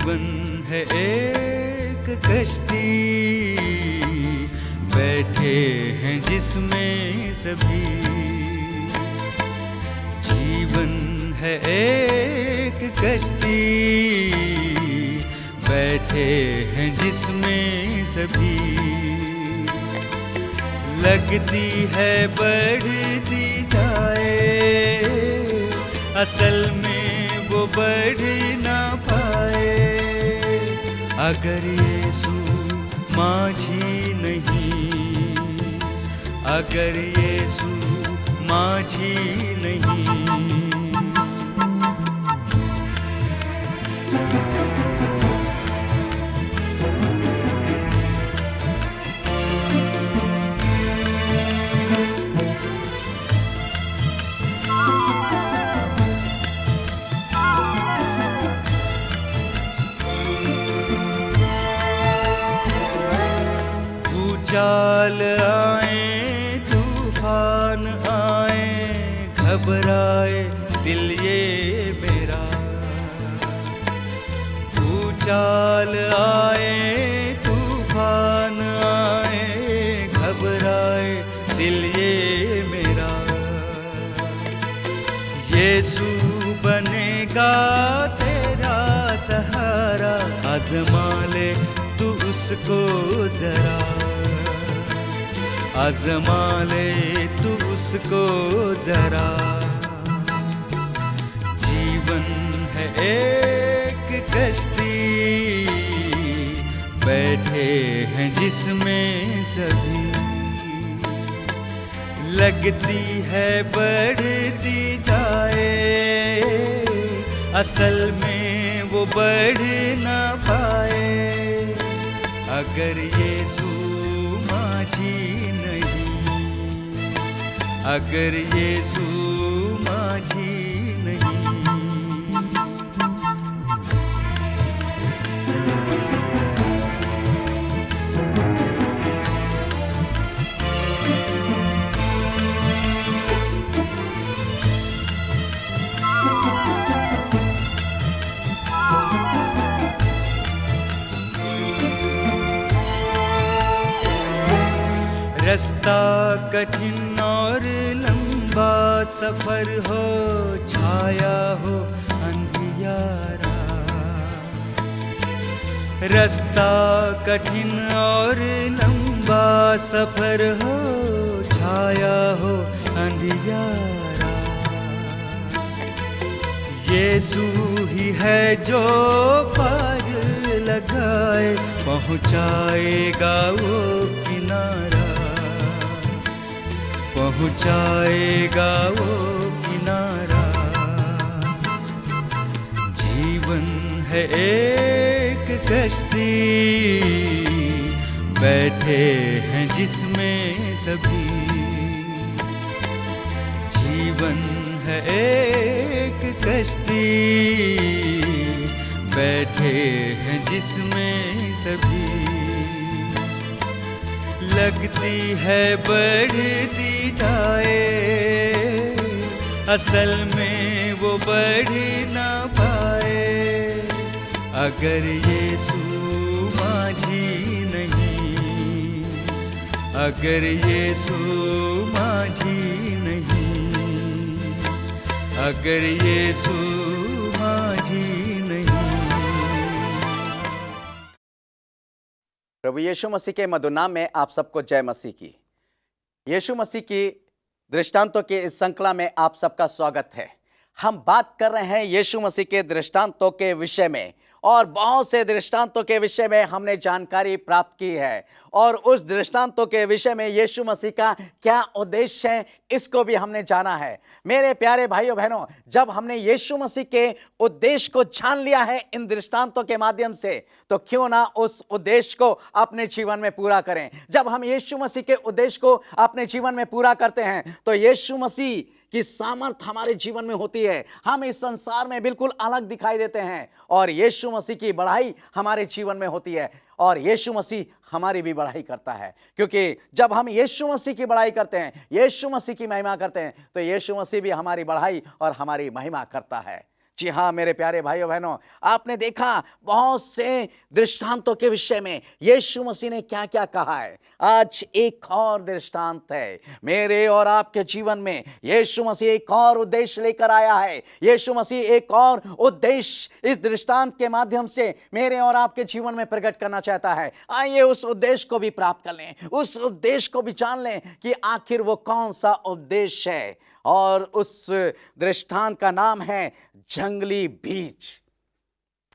जीवन है एक कश्ती, बैठे हैं जिसमें सभी। जीवन है एक कश्ती, बैठे हैं जिसमें सभी। लगती है बढ़ती जाए, असल में वो बढ़ ना पाए। अगर यीशु माझी नहीं, अगर यीशु माझी नहीं। चाल आए तूफान आए, घबराए दिल ये मेरा। चाल आए तूफान आए, घबराए दिल ये मेरा। यीशु बनेगा तेरा सहारा, आज़मा ले तू उसको जरा। आज़मा ले तू उसको जरा। जीवन है एक कश्ती, बैठे हैं जिसमें सभी। लगती है बढ़ती जाए, असल में वो बढ़ ना पाए। अगर यीशु माझी नहीं, अगर यीशु माझी नहीं। रास्ता कठिन और लंबा सफर हो, छाया हो अंधियारा। रास्ता कठिन और लंबा सफर हो, छाया हो अंधियारा। यीशु ही है जो पार लगाए, पहुंचाएगा वो किनारा। पहुंचाएगा वो किनारा। जीवन है एक कश्ती, बैठे हैं जिसमें सभी। जीवन है एक कश्ती, बैठे हैं जिसमें सभी। लगती है बढ़ती जाए, असल में वो बढ़ ना पाए। अगर यीशु माझी नहीं, अगर यीशु माझी नहीं, अगर यीशु माझी नहीं। प्रभु यीशु मसीह के मधुर नाम में आप सबको जय मसीह की। यीशु मसीह की दृष्टांतों के इस श्रृंखला में आप सबका स्वागत है। हम बात कर रहे हैं यीशु मसीह के दृष्टांतों के विषय में, और बहुत से दृष्टांतों के विषय में हमने जानकारी प्राप्त की है। और उस दृष्टांतों के विषय में यीशु मसीह का क्या उद्देश्य है, इसको भी हमने जाना है। मेरे प्यारे भाइयों बहनों, जब हमने यीशु मसीह के उद्देश्य को जान लिया है इन दृष्टांतों के माध्यम से, तो क्यों ना उस उद्देश्य को अपने जीवन में पूरा करें। जब हम यीशु मसीह के उद्देश्य को अपने जीवन में पूरा करते हैं, तो यीशु मसीह की सामर्थ हमारे जीवन में होती है। हम इस संसार में बिल्कुल अलग दिखाई देते हैं, और यीशु मसीह की बढ़ाई हमारे जीवन में होती है, और यीशु मसीह हमारी भी बढ़ाई करता है। क्योंकि जब हम यीशु मसीह की बढ़ाई करते हैं, यीशु मसीह की महिमा करते हैं, तो यीशु मसीह भी हमारी बढ़ाई और हमारी महिमा करता है। जी हाँ मेरे प्यारे भाइयों बहनों, आपने देखा बहुत से दृष्टांतों के विषय में यीशु मसीह ने क्या क्या कहा है। आज एक और दृष्टांत है मेरे और आपके जीवन में। यीशु मसीह एक और उद्देश्य लेकर आया है। यीशु मसीह एक और उद्देश्य इस दृष्टांत के माध्यम से मेरे और आपके जीवन में प्रकट करना चाहता है। आइए उस उद्देश्य को भी प्राप्त कर लें, उस उद्देश्य को भी जान लें कि आखिर वो कौन सा उद्देश्य है। और उस दृष्टांत का नाम है जंगली बीज।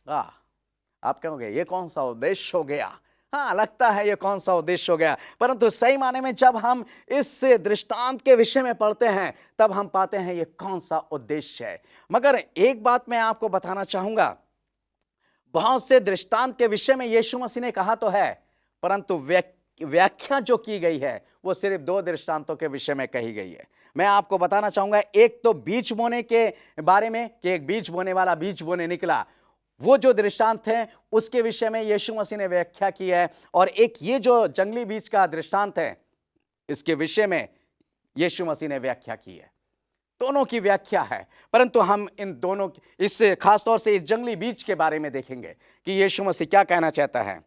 आप कहोगे ये कौन सा उद्देश्य हो गया? हाँ, लगता है ये कौन सा उद्देश्य हो गया, परंतु सही माने में जब हम इस दृष्टांत के विषय में पढ़ते हैं तब हम पाते हैं ये कौन सा उद्देश्य है। मगर एक बात मैं आपको बताना चाहूंगा, बहुत से दृष्टांत के विषय में यीशु मसीह ने कहा तो है, परंतु व्याख्या जो की गई है वो सिर्फ 2 दृष्टांतों के विषय में कही गई है। मैं आपको बताना चाहूंगा, एक तो बीज बोने के बारे में कि एक बीज बोने वाला बीज बोने निकला, वो जो दृष्टांत है उसके विषय में यीशु मसीह ने व्याख्या की है। और एक ये जो जंगली बीज का दृष्टांत है इसके विषय में यीशु मसीह ने व्याख्या की है। दोनों की व्याख्या है, परंतु हम इन दोनों इस खासतौर से इस जंगली बीज के बारे में देखेंगे कि यीशु मसीह क्या कहना चाहता है।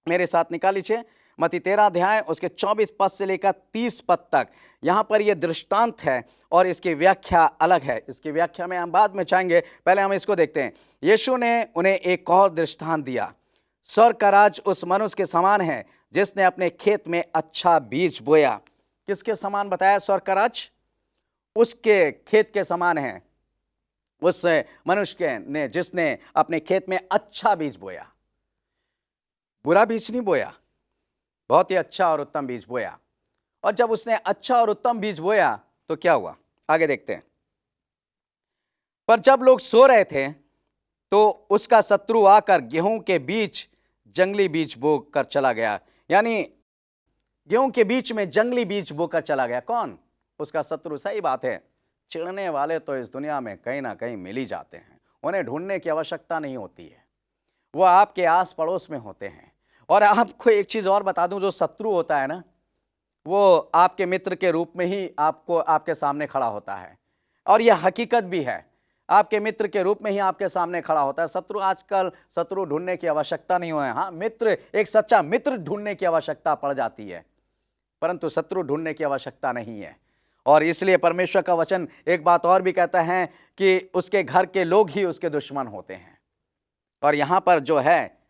मेरे साथ निकाल लीजिए मत्ती 13 अध्याय उसके 24 पद से लेकर 30 पद तक। यहां पर यह दृष्टांत है और इसकी व्याख्या अलग है। इसकी व्याख्या में हम बाद में चाहेंगे, पहले हम इसको देखते हैं। यीशु ने उन्हें एक और दृष्टांत दिया, स्वर्ग का राज उस मनुष्य के समान है जिसने अपने खेत में अच्छा बीज बोया। किसके समान बताया? स्वर्ग का राज उसके खेत के समान है, उस मनुष्य ने जिसने अपने खेत में अच्छा बीज बोया। बुरा बीज नहीं बोया, बहुत ही अच्छा और उत्तम बीज बोया। और जब उसने अच्छा और उत्तम बीज बोया तो क्या हुआ, आगे देखते हैं। पर जब लोग सो रहे थे तो उसका शत्रु आकर गेहूं के बीच जंगली बीज बो कर चला गया। यानी गेहूं के बीच में जंगली बीज बोकर चला गया। कौन? उसका शत्रु। सही बात है, चिढ़ने वाले तो इस दुनिया में कहीं ना कहीं मिल ही जाते हैं, उन्हें ढूंढने की आवश्यकता नहीं होती है, वो आपके आस पड़ोस में होते हैं। और आपको एक चीज और बता दूं, जो शत्रु होता है ना, वो आपके मित्र के रूप में ही आपको आपके सामने खड़ा होता है। और यह हकीकत भी है, आपके मित्र के रूप में ही आपके सामने खड़ा होता है। शत्रु आजकल शत्रु ढूंढने की आवश्यकता नहीं है। हाँ, मित्र, एक सच्चा मित्र ढूंढने की आवश्यकता पड़ जाती है, परंतु शत्रु ढूंढने की आवश्यकता नहीं है। और इसलिए परमेश्वर का वचन एक बात और भी कहता है कि उसके घर के लोग ही उसके दुश्मन होते हैं। और यहां पर जो है,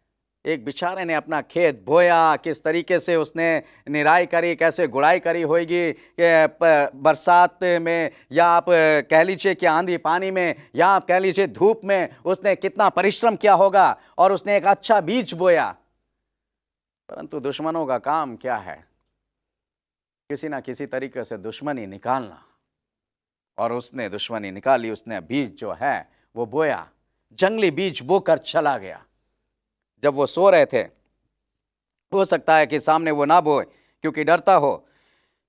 एक बेचारे ने अपना खेत बोया, किस तरीके से उसने निराई करी, कैसे गुड़ाई करी होगी, बरसात में या आप कह लीजिए कि आंधी पानी में या आप कह लीजिए धूप में, उसने कितना परिश्रम किया होगा और उसने एक अच्छा बीज बोया। परंतु दुश्मनों का काम क्या है? किसी ना किसी तरीके से दुश्मनी निकालना। और उसने दुश्मनी निकाली, उसने बीज जो है वो बोया, जंगली बीज बोकर चला गया। जब वो सो रहे थे, हो सकता है कि सामने वो ना बोए क्योंकि डरता हो।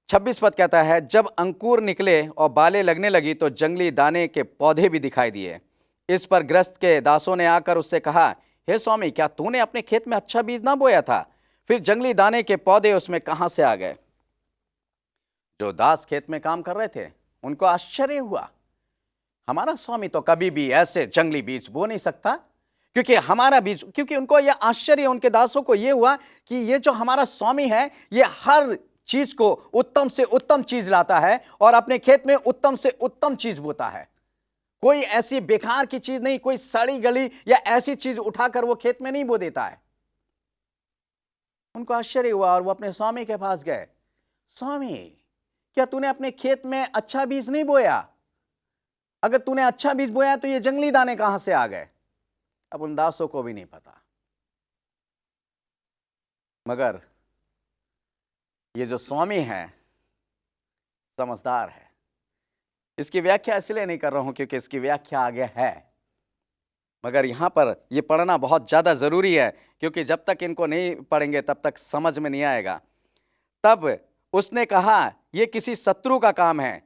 26 पद कहता है, जब अंकुर निकले और बालें लगने लगी तो जंगली दाने के पौधे भी दिखाई दिए। इस पर ग्रस्त के दासों ने आकर उससे कहा, हे स्वामी, क्या तूने अपने खेत में अच्छा बीज ना बोया था? फिर जंगली दाने के पौधे उसमें कहां से आ गए? जो दास खेत में काम कर रहे थे उनको आश्चर्य हुआ, हमारा स्वामी तो कभी भी ऐसे जंगली बीज बो नहीं सकता, क्योंकि हमारा बीज, क्योंकि उनको यह आश्चर्य, उनके दासों को यह हुआ कि ये जो हमारा स्वामी है ये हर चीज को उत्तम से उत्तम चीज लाता है और अपने खेत में उत्तम से उत्तम चीज बोता है। कोई ऐसी बेकार की चीज नहीं, कोई सड़ी गली या ऐसी चीज उठाकर वो खेत में नहीं बो देता है। उनको आश्चर्य हुआ और वो अपने स्वामी के पास गए, स्वामी, क्या तूने अपने खेत में अच्छा बीज नहीं बोया? अगर तूने अच्छा बीज बोया तो ये जंगली दाने कहां से आ गए? अब उन दासों को भी नहीं पता, मगर ये जो स्वामी है समझदार है। इसकी व्याख्या इसलिए नहीं कर रहा हूं क्योंकि इसकी व्याख्या आगे है, मगर यहां पर यह पढ़ना बहुत ज्यादा जरूरी है, क्योंकि जब तक इनको नहीं पढ़ेंगे तब तक समझ में नहीं आएगा। तब उसने कहा, यह किसी शत्रु का काम है।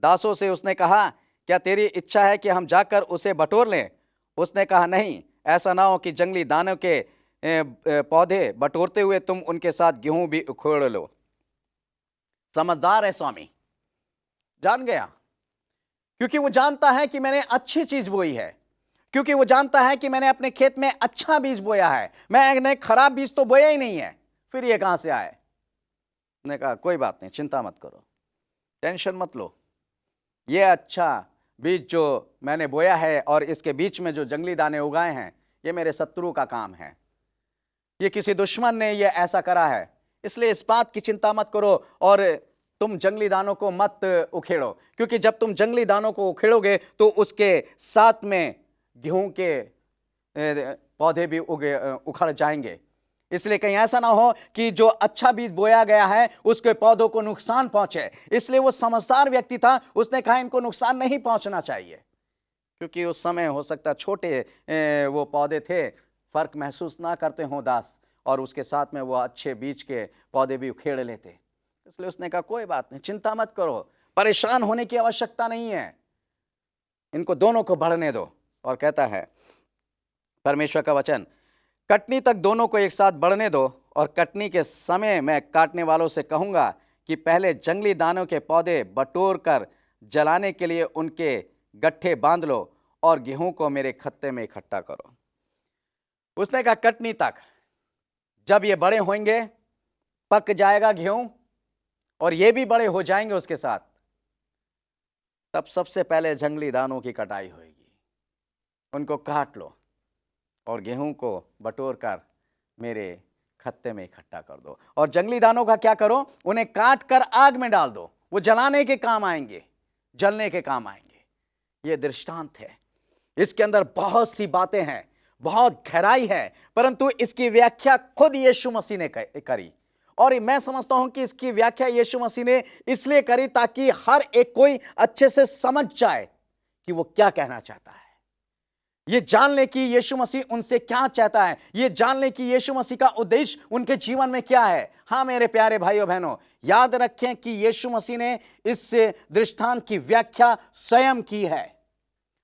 दासों से उसने कहा, क्या तेरी इच्छा है कि हम जाकर उसे बटोर लें? उसने कहा, नहीं, ऐसा ना हो कि जंगली दानों के पौधे बटोरते हुए तुम उनके साथ गेहूं भी उखोड़ लो। समझदार है स्वामी, जान गया, क्योंकि वो जानता है कि मैंने अच्छी चीज बोई है, क्योंकि वो जानता है कि मैंने अपने खेत में अच्छा बीज बोया है, मैंने खराब बीज तो बोया ही नहीं है, फिर ये कहां से आए। ने कहा कोई बात नहीं, चिंता मत करो, टेंशन मत लो, ये अच्छा बीज जो मैंने बोया है और इसके बीच में जो जंगली दाने उगाए हैं, ये मेरे शत्रु का काम है, ये किसी दुश्मन ने ये ऐसा करा है, इसलिए इस बात की चिंता मत करो और तुम जंगली दानों को मत उखेड़ो, क्योंकि जब तुम जंगली दानों को उखेड़ोगे तो उसके साथ में गेहूं के पौधे भी उखड़ जाएंगे। इसलिए कहीं ऐसा ना हो कि जो अच्छा बीज बोया गया है उसके पौधों को नुकसान पहुंचे। इसलिए वो समझदार व्यक्ति था, उसने कहा इनको नुकसान नहीं पहुंचना चाहिए, क्योंकि उस समय हो सकता छोटे वो पौधे थे, फर्क महसूस ना करते हों दास, और उसके साथ में वो अच्छे बीज के पौधे भी उखेड़ लेते। इसलिए उसने कहा कोई बात नहीं, चिंता मत करो, परेशान होने की आवश्यकता नहीं है, इनको दोनों को बढ़ने दो। और कहता है परमेश्वर का वचन, कटनी तक दोनों को एक साथ बढ़ने दो, और कटनी के समय मैं काटने वालों से कहूंगा कि पहले जंगली दानों के पौधे बटोर कर जलाने के लिए उनके गट्ठे बांध लो और गेहूं को मेरे खत्ते में इकट्ठा करो। उसने कहा कटनी तक, जब ये बड़े होंगे, पक जाएगा गेहूं और ये भी बड़े हो जाएंगे उसके साथ, तब सबसे पहले जंगली दानों की कटाई होगी, उनको काट लो और गेहूं को बटोर कर मेरे खत्ते में इकट्ठा कर दो। और जंगली दानों का क्या करो, उन्हें काट कर आग में डाल दो, वो जलाने के काम आएंगे, जलने के काम आएंगे। ये दृष्टांत है, इसके अंदर बहुत सी बातें हैं, बहुत गहराई है, परंतु इसकी व्याख्या खुद यीशु मसीह ने करी। और मैं समझता हूं कि इसकी व्याख्या यीशु मसीह ने इसलिए करी ताकि हर एक कोई अच्छे से समझ जाए कि वो क्या कहना चाहता है, ये जान ले कि यीशु मसीह उनसे क्या चाहता है, ये जान ले कि यीशु मसीह का उद्देश्य उनके जीवन में क्या है। हाँ मेरे प्यारे भाइयों बहनों, याद रखें कि यीशु मसीह ने इस दृष्टांत की व्याख्या स्वयं की है,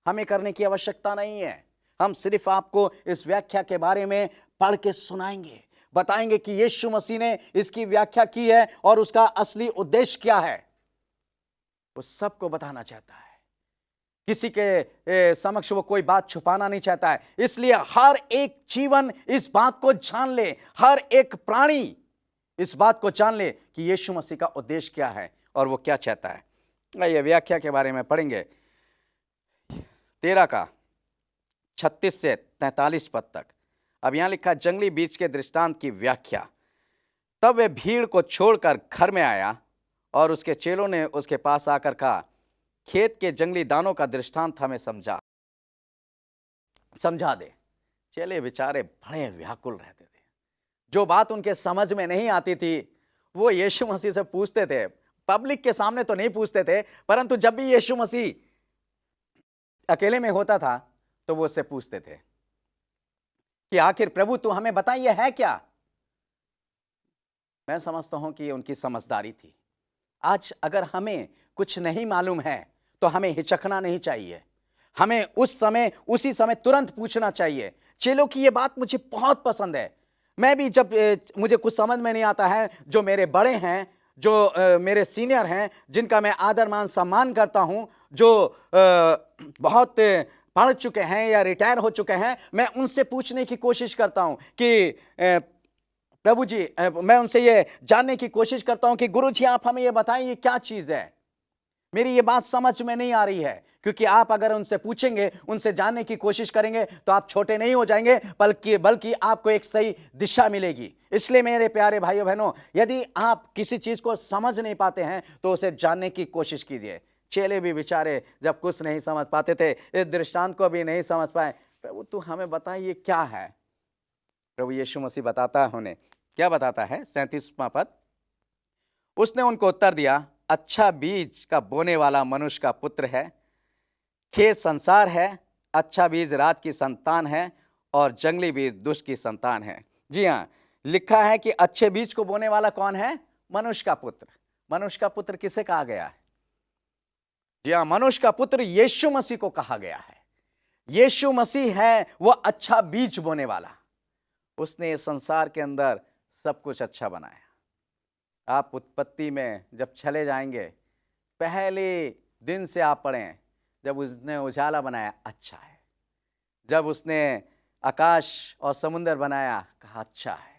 हमें करने की आवश्यकता नहीं है। हम सिर्फ आपको इस व्याख्या के बारे में पढ़ के सुनाएंगे, बताएंगे कि यीशु मसीह ने इसकी व्याख्या की है और उसका असली उद्देश्य क्या है, वो सबको बताना चाहता है। किसी के समक्ष वो कोई बात छुपाना नहीं चाहता है। इसलिए हर एक जीवन इस बात को जान ले, हर एक प्राणी इस बात को जान ले कि यीशु मसीह का उद्देश्य क्या है और वो क्या चाहता है। आइए व्याख्या के बारे में पढ़ेंगे, 13 का 36 से 43 पद तक। अब यहां लिखा जंगली बीज के दृष्टांत की व्याख्या। तब वे भीड़ को छोड़कर घर में आया और उसके चेलों ने उसके पास आकर कहा, खेत के जंगली दानों का दृष्टांत हमें समझा दे। चेले बेचारे बड़े व्याकुल रहते थे, जो बात उनके समझ में नहीं आती थी वो यीशु मसीह से पूछते थे। पब्लिक के सामने तो नहीं पूछते थे, परंतु जब भी यीशु मसीह अकेले में होता था तो वो उससे पूछते थे कि आखिर प्रभु तू हमें बताइए है क्या। मैं समझता हूं कि ये उनकी समझदारी थी। आज अगर हमें कुछ नहीं मालूम है तो हमें हिचकना नहीं चाहिए, हमें उसी समय तुरंत पूछना चाहिए। चेलों की ये बात मुझे बहुत पसंद है। मैं भी जब मुझे कुछ समझ में नहीं आता है, जो मेरे बड़े हैं, जो मेरे सीनियर हैं, जिनका मैं आदर मान सम्मान करता हूं, जो बहुत पढ़ चुके हैं या रिटायर हो चुके हैं, मैं उनसे पूछने की कोशिश करता हूं कि प्रभु जी, मैं उनसे ये जानने की कोशिश करता हूं कि गुरु जी आप हमें ये बताएं ये क्या चीज है, मेरी ये बात समझ में नहीं आ रही है। क्योंकि आप अगर उनसे पूछेंगे, उनसे जानने की कोशिश करेंगे तो आप छोटे नहीं हो जाएंगे, बल्कि आपको एक सही दिशा मिलेगी। इसलिए मेरे प्यारे भाइयों बहनों, यदि आप किसी चीज को समझ नहीं पाते हैं तो उसे जानने की कोशिश कीजिए। चेले भी बेचारे जब कुछ नहीं समझ पाते थे, इस दृष्टांत को भी नहीं समझ पाए, प्रभु तू हमें बता ये क्या है। प्रभु यीशु मसीह बताता है उन्हें, क्या बताता है, 37वां पद। उसने उनको उत्तर दिया, अच्छा बीज का बोने वाला मनुष्य का पुत्र है, खेत संसार है, अच्छा बीज रात की संतान है और जंगली बीज दुष्ट की संतान है। जी हाँ, लिखा है कि अच्छे बीज को बोने वाला कौन है, मनुष्य का पुत्र। मनुष्य का पुत्र किसे कहा गया है? जी हाँ, मनुष्य का पुत्र यीशु मसीह को कहा गया है। यीशु मसीह है वो अच्छा बीज बोने वाला। उसने इस संसार के अंदर सब कुछ अच्छा बनाया। आप उत्पत्ति में जब चले जाएंगे, पहले दिन से आप पढ़ें, जब उसने उजाला बनाया, अच्छा है। जब उसने आकाश और समुद्र बनाया, कहा अच्छा है।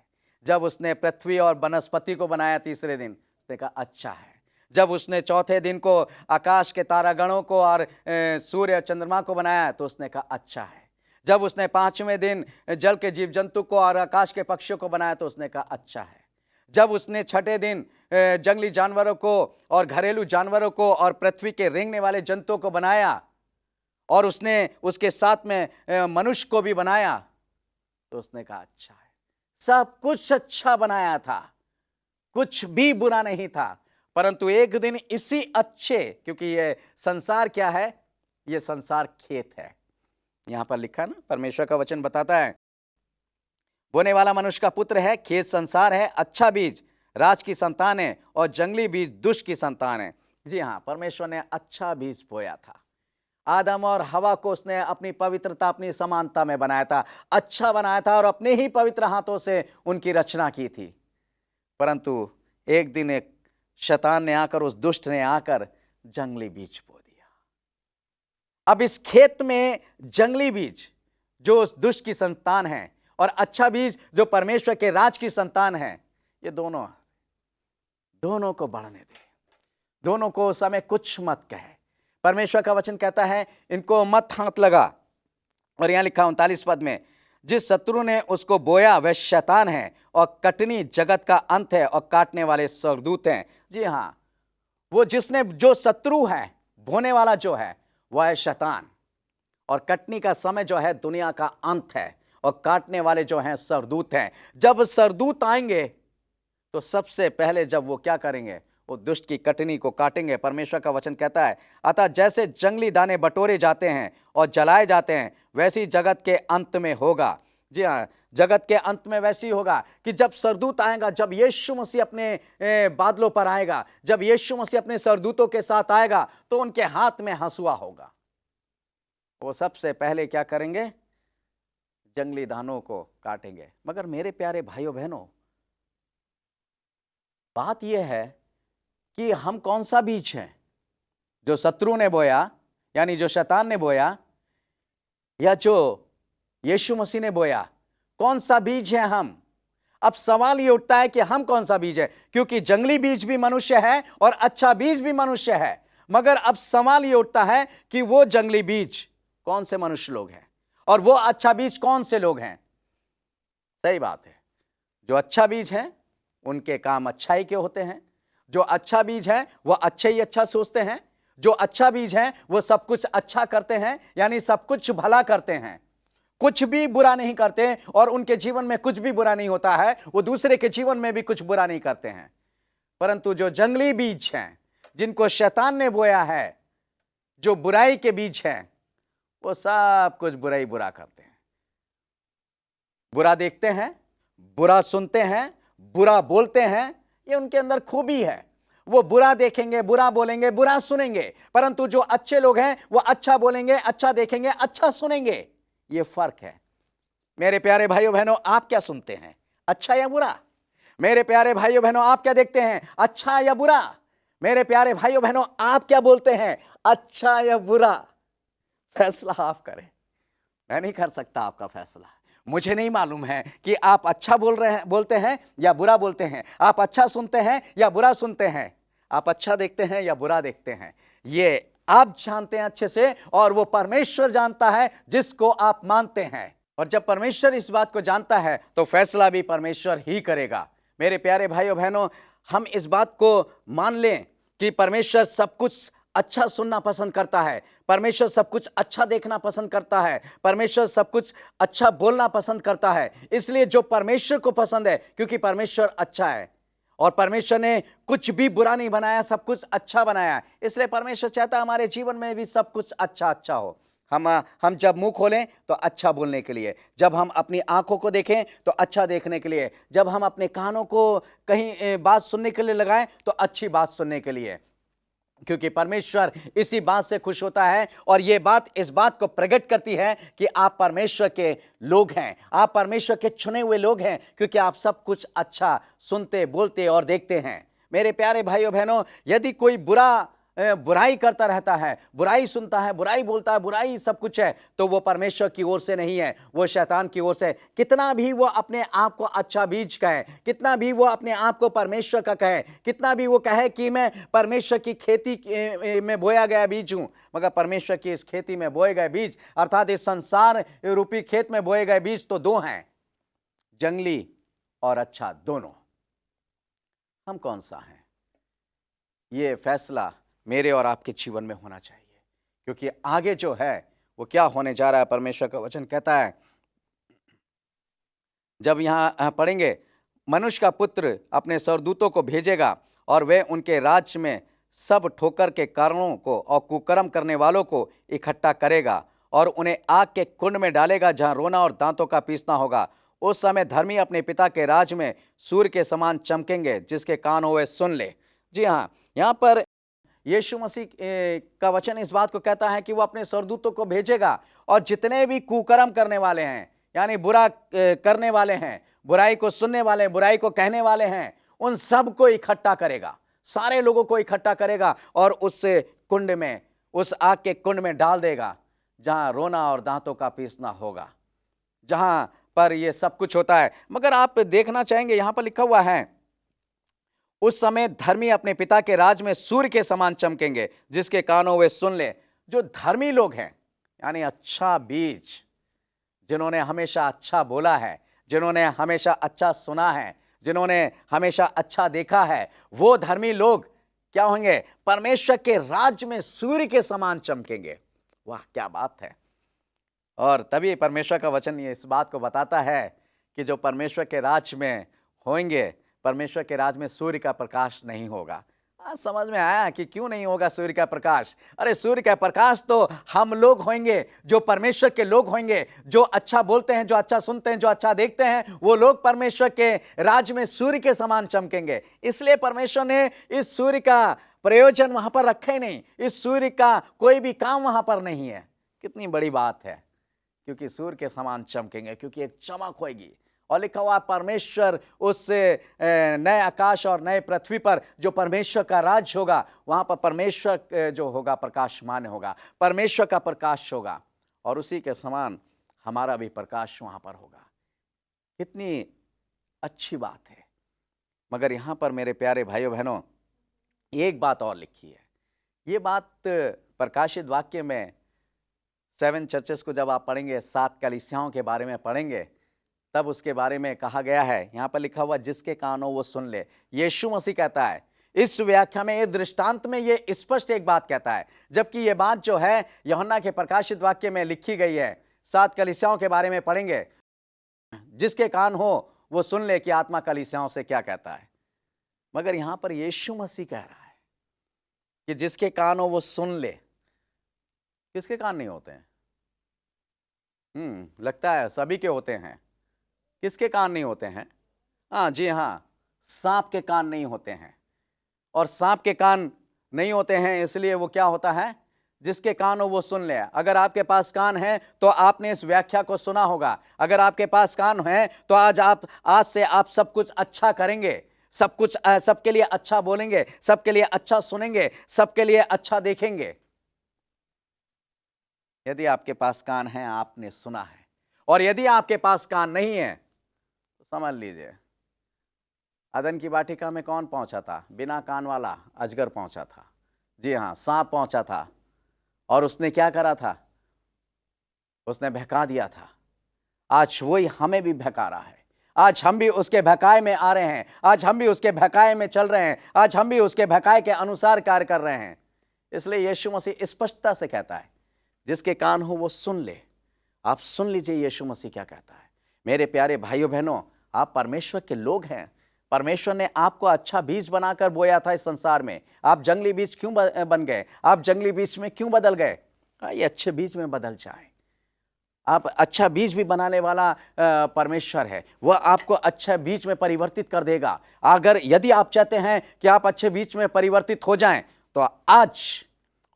जब उसने पृथ्वी और वनस्पति को बनाया तीसरे दिन, उसने कहा अच्छा है। जब उसने चौथे दिन को आकाश के तारागणों को और सूर्य और चंद्रमा को बनाया, तो उसने कहा अच्छा है। जब उसने पांचवें दिन जल के जीव जंतु को और आकाश के पक्षियों को बनाया, तो उसने कहा अच्छा है। जब उसने छठे दिन जंगली जानवरों को और घरेलू जानवरों को और पृथ्वी के रेंगने वाले जंतुओं को बनाया, और उसने उसके साथ में मनुष्य को भी बनाया, तो उसने कहा अच्छा है। सब कुछ अच्छा बनाया था, कुछ भी बुरा नहीं था। परंतु एक दिन इसी अच्छे, क्योंकि ये संसार क्या है, ये संसार खेत है। यहां पर लिखा ना, परमेश्वर का वचन बताता है, बोने वाला मनुष्य का पुत्र है, खेत संसार है, अच्छा बीज राज की संतान है और जंगली बीज दुष्ट की संतान है। जी हाँ, परमेश्वर ने अच्छा बीज बोया था। आदम और हवा को उसने अपनी पवित्रता, अपनी समानता में बनाया था, अच्छा बनाया था और अपने ही पवित्र हाथों से उनकी रचना की थी। परंतु एक दिन एक शैतान ने आकर, उस दुष्ट ने आकर जंगली बीज बो दिया। अब इस खेत में जंगली बीज जो उस दुष्ट की संतान है और अच्छा बीज जो परमेश्वर के राज की संतान है, ये दोनों को बढ़ने दे, दोनों को उस समय कुछ मत कहे। परमेश्वर का वचन कहता है, इनको मत हाथ लगा। और यहां लिखा 39 पद में, जिस शत्रु ने उसको बोया वह शैतान है और कटनी जगत का अंत है और काटने वाले स्वर्गदूत हैं। जी हां, वो जिसने, जो शत्रु है, बोने वाला जो है, वह है शैतान, और कटनी का समय जो है दुनिया का अंत है, और काटने वाले जो हैं स्वर्गदूत हैं। जब स्वर्गदूत आएंगे तो सबसे पहले जब वो क्या करेंगे, वो दुष्ट की कटनी को काटेंगे। परमेश्वर का वचन कहता है, अतः जैसे जंगली दाने बटोरे जाते हैं और जलाए जाते हैं, वैसी जगत के अंत में होगा। जी हाँ, जगत के अंत में वैसी होगा कि जब स्वर्गदूत आएगा, जब यीशु मसीह अपने बादलों पर आएगा, जब यीशु मसीह अपने स्वर्गदूतों के साथ आएगा, तो उनके हाथ में हंसुआ होगा। वो सबसे पहले क्या करेंगे, जंगली दानों को काटेंगे। मगर मेरे प्यारे भाइयों बहनों, बात यह है कि हम कौन सा बीज हैं, जो शत्रु ने बोया, यानी जो शैतान ने बोया, या जो यीशु मसीह ने बोया, कौन सा बीज है हम? अब सवाल ये उठता है कि हम कौन सा बीज है, क्योंकि जंगली बीज भी मनुष्य है और अच्छा बीज भी मनुष्य है। मगर अब सवाल ये उठता है कि वो जंगली बीज कौन से मनुष्य लोग हैं और वो अच्छा बीज कौन से लोग हैं। सही बात है, जो अच्छा बीज है उनके काम अच्छाई के होते हैं। जो अच्छा बीज है वह अच्छे ही अच्छा सोचते हैं। जो अच्छा बीज है वो सब कुछ अच्छा करते हैं, यानी सब कुछ भला करते हैं, कुछ भी बुरा नहीं करते, और उनके जीवन में कुछ भी बुरा नहीं होता है, वो दूसरे के जीवन में भी कुछ बुरा नहीं करते हैं। परंतु जो जंगली बीज हैं, जिनको शैतान ने बोया है, जो बुराई के बीज हैं, वो सब कुछ बुराई बुरा करते हैं, बुरा देखते हैं, बुरा सुनते हैं, बुरा बोलते हैं। ये उनके अंदर खूबी है, वो बुरा देखेंगे, बुरा बोलेंगे, बुरा सुनेंगे। परंतु जो अच्छे लोग हैं वो अच्छा बोलेंगे, अच्छा देखेंगे, अच्छा सुनेंगे। ये फर्क है। मेरे प्यारे भाइयों बहनों, आप क्या सुनते हैं, अच्छा या बुरा? मेरे प्यारे भाइयों बहनों, आप क्या देखते हैं, अच्छा या बुरा? मेरे प्यारे भाइयों बहनों, आप क्या बोलते हैं, अच्छा या बुरा? फैसला आप करें, मैं नहीं कर सकता आपका फैसला। मुझे नहीं मालूम है कि आप अच्छा बोलते हैं या बुरा बोलते हैं, आप अच्छा सुनते हैं या बुरा सुनते हैं, आप अच्छा देखते हैं या बुरा देखते हैं। ये आप जानते हैं अच्छे से, और वो परमेश्वर जानता है जिसको आप मानते हैं। और जब परमेश्वर इस बात को जानता है तो फैसला भी परमेश्वर ही करेगा। मेरे प्यारे भाइयों बहनों, हम इस बात को मान लें कि परमेश्वर सब कुछ अच्छा सुनना पसंद करता है, परमेश्वर सब कुछ अच्छा देखना पसंद करता है, परमेश्वर सब कुछ अच्छा बोलना पसंद करता है। इसलिए जो परमेश्वर को पसंद है, क्योंकि परमेश्वर अच्छा है और परमेश्वर ने कुछ भी बुरा नहीं बनाया, सब कुछ अच्छा बनाया, इसलिए परमेश्वर चाहता है हमारे जीवन में भी सब कुछ अच्छा अच्छा हो। हम जब मुंह खोलें तो अच्छा बोलने के लिए, जब हम अपनी आंखों को देखें तो अच्छा देखने के लिए, जब हम अपने कानों को कहीं बात सुनने के लिए लगाएं तो अच्छी बात सुनने के लिए, क्योंकि परमेश्वर इसी बात से खुश होता है। और ये बात इस बात को प्रकट करती है कि आप परमेश्वर के लोग हैं, आप परमेश्वर के चुने हुए लोग हैं, क्योंकि आप सब कुछ अच्छा सुनते, बोलते और देखते हैं। मेरे प्यारे भाइयों बहनों, यदि कोई बुरा बुराई करता रहता है, बुराई सुनता है, बुराई बोलता है, बुराई सब कुछ है, तो वो परमेश्वर की ओर से नहीं है, वो शैतान की ओर से। कितना भी वो अपने आप को अच्छा बीज कहे, कितना भी वो अपने आप को परमेश्वर का कहे, कितना भी वो कहे कि मैं परमेश्वर की खेती में बोया गया बीज हूं, मगर परमेश्वर की इस खेती में बोए गए बीज, अर्थात इस संसार रूपी खेत में बोए गए बीज तो दो हैं, जंगली और अच्छा दोनों। हम कौन सा हैं? ये फैसला मेरे और आपके जीवन में होना चाहिए, क्योंकि आगे जो है वो क्या होने जा रहा है। परमेश्वर का वचन कहता है, जब यहां पढ़ेंगे, मनुष्य का पुत्र अपने स्वर्गदूतों को भेजेगा और वे उनके राज्य में सब ठोकर के कारणों को और कुकर्म करने वालों को इकट्ठा करेगा और उन्हें आग के कुंड में डालेगा, जहां रोना और दांतों का पीसना होगा। उस समय धर्मी अपने पिता के राज में सूर्य के समान चमकेंगे, जिसके कान हो वे सुन ले। जी हाँ, यहाँ पर यीशु मसीह का वचन इस बात को कहता है कि वो अपने स्वर्गदूतों को भेजेगा और जितने भी कुकर्म करने वाले हैं, यानी बुरा करने वाले हैं, बुराई को सुनने वाले हैं, बुराई को कहने वाले हैं, उन सब को इकट्ठा करेगा, सारे लोगों को इकट्ठा करेगा और उससे कुंड में, उस आग के कुंड में डाल देगा, जहां रोना और दांतों का पीसना होगा, जहां पर ये सब कुछ होता है। मगर आप देखना चाहेंगे, यहां पर लिखा हुआ है, उस समय धर्मी अपने पिता के राज में सूर्य के समान चमकेंगे, जिसके कानों वे सुन ले। जो धर्मी लोग हैं, यानी अच्छा बीज, जिन्होंने हमेशा अच्छा बोला है, जिन्होंने हमेशा अच्छा सुना है, जिन्होंने हमेशा अच्छा देखा है, वो धर्मी लोग क्या होंगे? परमेश्वर के राज्य में सूर्य के समान चमकेंगे। वाह, क्या बात है। और तभी परमेश्वर का वचन ये इस बात को बताता है कि जो परमेश्वर के राज्य में होंगे, परमेश्वर के राज्य में सूर्य का प्रकाश नहीं होगा। समझ में आया कि क्यों नहीं होगा सूर्य का प्रकाश? अरे सूर्य का प्रकाश तो हम लोग होंगे, जो परमेश्वर के लोग होंगे, जो अच्छा बोलते हैं, जो अच्छा सुनते हैं, जो अच्छा देखते हैं, वो लोग परमेश्वर के राज्य में सूर्य के समान चमकेंगे। इसलिए परमेश्वर ने इस सूर्य का प्रयोजन वहां पर रखा ही नहीं, इस सूर्य का कोई भी काम वहां पर नहीं है। कितनी बड़ी बात है, क्योंकि सूर्य के समान चमकेंगे, क्योंकि एक चमक होगी। और लिखा हुआ परमेश्वर उस नए आकाश और नए पृथ्वी पर जो परमेश्वर का राज्य होगा, वहां पर परमेश्वर जो होगा प्रकाशमान होगा, परमेश्वर का प्रकाश होगा, और उसी के समान हमारा भी प्रकाश वहां पर होगा। कितनी अच्छी बात है। मगर यहां पर मेरे प्यारे भाइयों बहनों, एक बात और लिखी है। ये बात प्रकाशित वाक्य में 7 चर्चेस को जब आप पढ़ेंगे, 7 कलीसियाओं के बारे में पढ़ेंगे, तब उसके बारे में कहा गया है। यहां पर लिखा हुआ, जिसके कान हो वो सुन ले। यीशु मसीह कहता है इस व्याख्या में, इस दृष्टांत में, ये स्पष्ट एक बात कहता है, जबकि ये बात जो है यूहन्ना के प्रकाशित वाक्य में लिखी गई है। 7 कलीसियाओं के बारे में पढ़ेंगे, जिसके कान हो वो सुन ले कि आत्मा कलीसियाओं से क्या कहता है। मगर यहां पर यीशु मसीह कह रहा है कि जिसके कान हो वो सुन ले। किसके कान नहीं होते हैं? लगता है सभी के होते हैं। किसके कान नहीं होते हैं? हाँ जी हाँ, सांप के कान नहीं होते हैं। और सांप के कान नहीं होते हैं, इसलिए वो क्या होता है? जिसके कान हो वो सुन ले। अगर आपके पास कान है तो आपने इस व्याख्या को सुना होगा। अगर आपके पास कान है तो आज से आप सब कुछ अच्छा करेंगे, सब कुछ सबके लिए अच्छा बोलेंगे, सबके लिए अच्छा सुनेंगे, सबके लिए अच्छा देखेंगे। यदि आपके पास कान है, आपने सुना है। और यदि आपके पास कान नहीं है तो समझ लीजिए, अदन की वाटिका में कौन पहुंचा था? बिना कान वाला अजगर पहुंचा था। जी हाँ, सांप पहुंचा था। और उसने क्या करा था? उसने बहका दिया था। आज वही हमें भी बहका रहा है। आज हम भी उसके बहकाए में आ रहे हैं, आज हम भी उसके बहकाए में चल रहे हैं, आज हम भी उसके बहकाए के अनुसार कार्य कर रहे हैं। इसलिए यीशु मसीह स्पष्टता से कहता है, जिसके कान हो वो सुन ले। आप सुन लीजिए यीशु मसीह क्या कहता है। मेरे प्यारे भाइयों बहनों, आप परमेश्वर के लोग हैं। परमेश्वर ने आपको अच्छा बीज बनाकर बोया था इस संसार में। आप जंगली बीज क्यों बन गए? आप जंगली बीज में क्यों बदल गए? ये अच्छे बीज में बदल जाए। आप अच्छा बीज भी बनाने वाला परमेश्वर है। वह आपको अच्छा बीज में परिवर्तित कर देगा। अगर यदि आप चाहते हैं कि आप अच्छे बीज में परिवर्तित हो जाएं, तो आज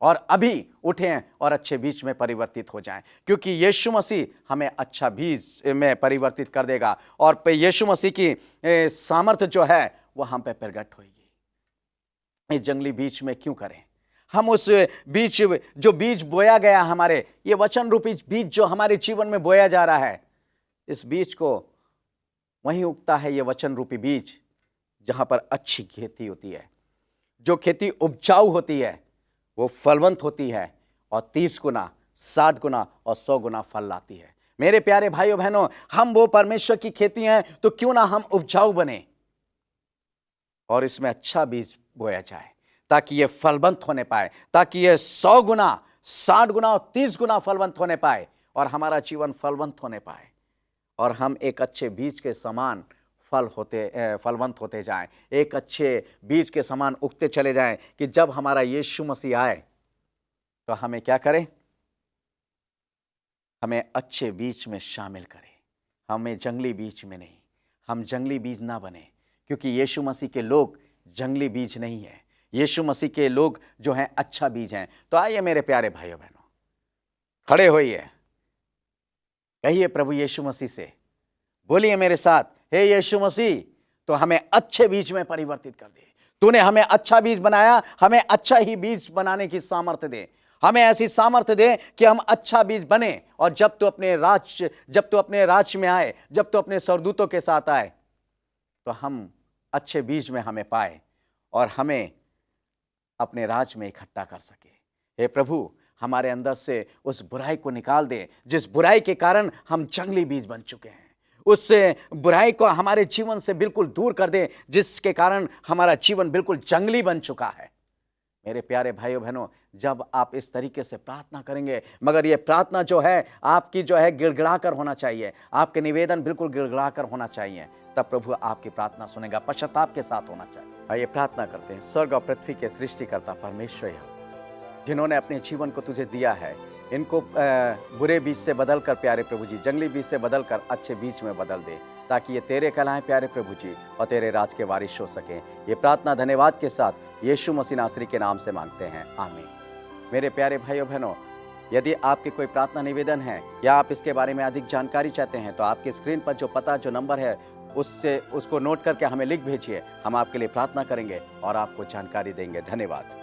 और अभी उठें और अच्छे बीज में परिवर्तित हो जाएं, क्योंकि यीशु मसीह हमें अच्छा बीज में परिवर्तित कर देगा। और यीशु मसीह की सामर्थ्य जो है वह हम पे प्रकट होगी। इस जंगली बीज में क्यों करें? हम उस बीज, जो बीज बोया गया हमारे, ये वचन रूपी बीज जो हमारे जीवन में बोया जा रहा है, इस बीज को वहीं उगता है ये वचन रूपी बीज जहां पर अच्छी खेती होती है। जो खेती उपजाऊ होती है वो फलवंत होती है और 30 गुना, 60 गुना और 100 गुना फल लाती है। मेरे प्यारे भाइयों बहनों, हम वो परमेश्वर की खेती हैं, तो क्यों ना हम उपजाऊ बने और इसमें अच्छा बीज बोया जाए, ताकि ये फलवंत होने पाए, ताकि ये 100 गुना, 60 गुना और 30 गुना फलवंत होने पाए और हमारा जीवन फलवंत होने पाए और हम एक अच्छे बीज के समान फलवंत होते जाएं, एक अच्छे बीज के समान उगते चले जाएं, कि जब हमारा यीशु मसीह आए तो हमें क्या करें? हमें अच्छे बीज में शामिल करें, हमें जंगली बीज में नहीं। हम जंगली बीज ना बने, क्योंकि यीशु मसीह के लोग जंगली बीज नहीं है। यीशु मसीह के लोग जो हैं अच्छा बीज हैं। तो आइए मेरे प्यारे भाइयों बहनों, खड़े होइए, कहिए प्रभु यीशु मसीह से, बोलिए मेरे साथ, हे यीशु मसीह, तो हमें अच्छे बीज में परिवर्तित कर दे। तूने हमें अच्छा बीज बनाया, हमें अच्छा ही बीज बनाने की सामर्थ्य दे। हमें ऐसी सामर्थ्य दे कि हम अच्छा बीज बने, और जब तू अपने राज्य में आए, जब तू अपने स्वर्गदूतों के साथ आए, तो हम अच्छे बीज में हमें पाए और हमें अपने राज में इकट्ठा कर सके। हे प्रभु, हमारे अंदर से उस बुराई को निकाल दे, जिस बुराई के कारण हम जंगली बीज बन चुके हैं। उस बुराई को हमारे जीवन से बिल्कुल दूर कर दे, जिसके कारण हमारा जीवन बिल्कुल जंगली बन चुका है। मेरे प्यारे भाइयों बहनों, जब आप इस तरीके से प्रार्थना करेंगे, मगर ये प्रार्थना जो है आपकी जो है गिड़गिड़ा कर होना चाहिए, आपके निवेदन बिल्कुल गिड़गिड़ा कर होना चाहिए, तब प्रभु आपकी प्रार्थना सुनेगा। पश्चाताप के साथ होना चाहिए। आइए प्रार्थना करते हैं। स्वर्ग और पृथ्वी के सृष्टिकर्ता परमेश्वर यहोवा, जिन्होंने अपने जीवन को तुझे दिया है, इनको बुरे बीज से बदल कर प्यारे प्रभु जी, जंगली बीज से बदल कर अच्छे बीज में बदल दे, ताकि ये तेरे कहलाएं प्यारे प्रभु जी, और तेरे राज के वारिस हो सकें। ये प्रार्थना धन्यवाद के साथ यीशु मसीह नासरी के नाम से मांगते हैं, आमीन। मेरे प्यारे भाइयों बहनों, यदि आपके कोई प्रार्थना निवेदन है या आप इसके बारे में अधिक जानकारी चाहते हैं, तो आपके स्क्रीन पर जो पता, जो नंबर है, उसको नोट करके हमें लिख भेजिए। हम आपके लिए प्रार्थना करेंगे और आपको जानकारी देंगे। धन्यवाद।